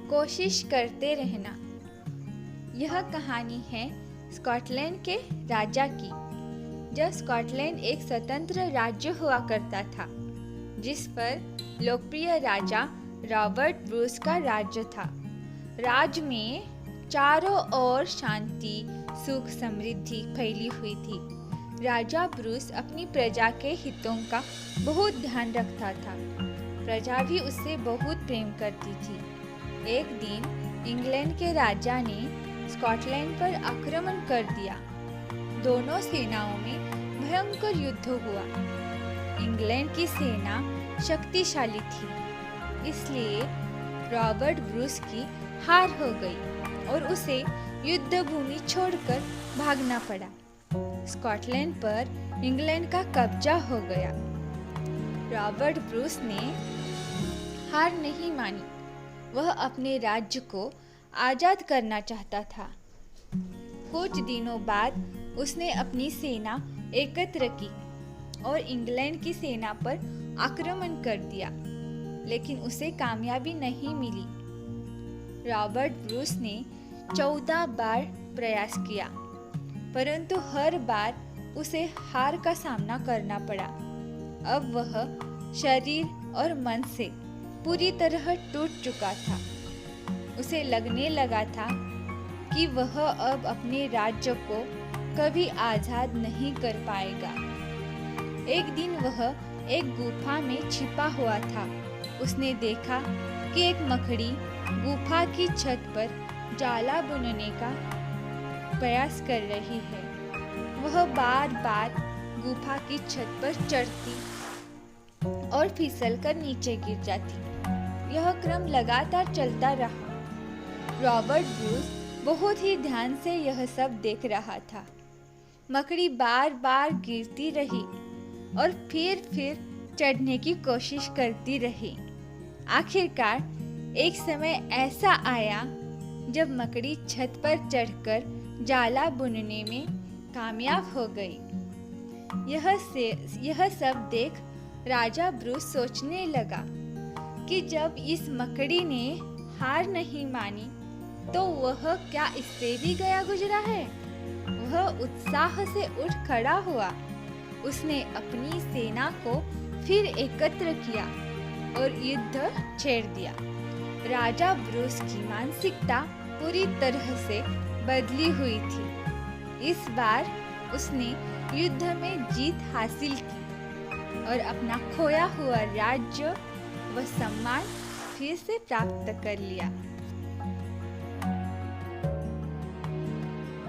कोशिश करते रहना। यह कहानी है स्कॉटलैंड के राजा की। जब स्कॉटलैंड एक स्वतंत्र राज्य हुआ करता था, जिस पर लोकप्रिय राजा रॉबर्ट ब्रूस का राज्य था। राज्य में चारों ओर शांति, सुख, समृद्धि फैली हुई थी। राजा ब्रूस अपनी प्रजा के हितों का बहुत ध्यान रखता था। प्रजा भी उससे बहुत प्रेम करती थी। एक दिन इंग्लैंड के राजा ने स्कॉटलैंड पर आक्रमण कर दिया। दोनों सेनाओं में भयंकर युद्ध हुआ। इंग्लैंड की सेना शक्तिशाली थी, इसलिए रॉबर्ट ब्रूस की हार हो गई और उसे युद्ध भूमि छोड़कर भागना पड़ा। स्कॉटलैंड पर इंग्लैंड का कब्जा हो गया। रॉबर्ट ब्रूस ने हार नहीं मानी। वह अपने राज्य को आजाद करना चाहता था। कुछ दिनों बाद उसने अपनी सेना एकत्र की और इंग्लैंड की सेना पर आक्रमण कर दिया, लेकिन उसे कामयाबी नहीं मिली। रॉबर्ट ब्रूस ने 14 बार प्रयास किया, परंतु हर बार उसे हार का सामना करना पड़ा। अब वह शरीर और मन से पूरी तरह टूट चुका था। उसे लगने लगा था कि वह अब अपने राज्य को कभी आजाद नहीं कर पाएगा। एक दिन वह एक गुफा में छिपा हुआ था। उसने देखा कि एक मकड़ी गुफा की छत पर जाला बुनने का प्रयास कर रही है। वह बार बार गुफा की छत पर चढ़ती और फिसलकर नीचे गिर जाती। यह क्रम लगातार चलता रहा। रॉबर्ट ब्रूस बहुत ही ध्यान से यह सब देख रहा था। मकड़ी बार बार गिरती रही और फिर चढ़ने की कोशिश करती रही। आखिरकार एक समय ऐसा आया जब मकड़ी छत पर चढ़कर जाला बुनने में कामयाब हो गई। यह सब देख राजा ब्रूस सोचने लगा कि जब इस मकड़ी ने हार नहीं मानी, तो वह क्या इससे भी गया गुजरा है। वह उत्साह से उठ खड़ा हुआ। उसने अपनी सेना को फिर एकत्र किया और युद्ध छेड़ दिया। राजा ब्रूस की मानसिकता पूरी तरह से बदली हुई थी। इस बार उसने युद्ध में जीत हासिल की और अपना खोया हुआ राज्य व सम्मान फिर से प्राप्त कर लिया।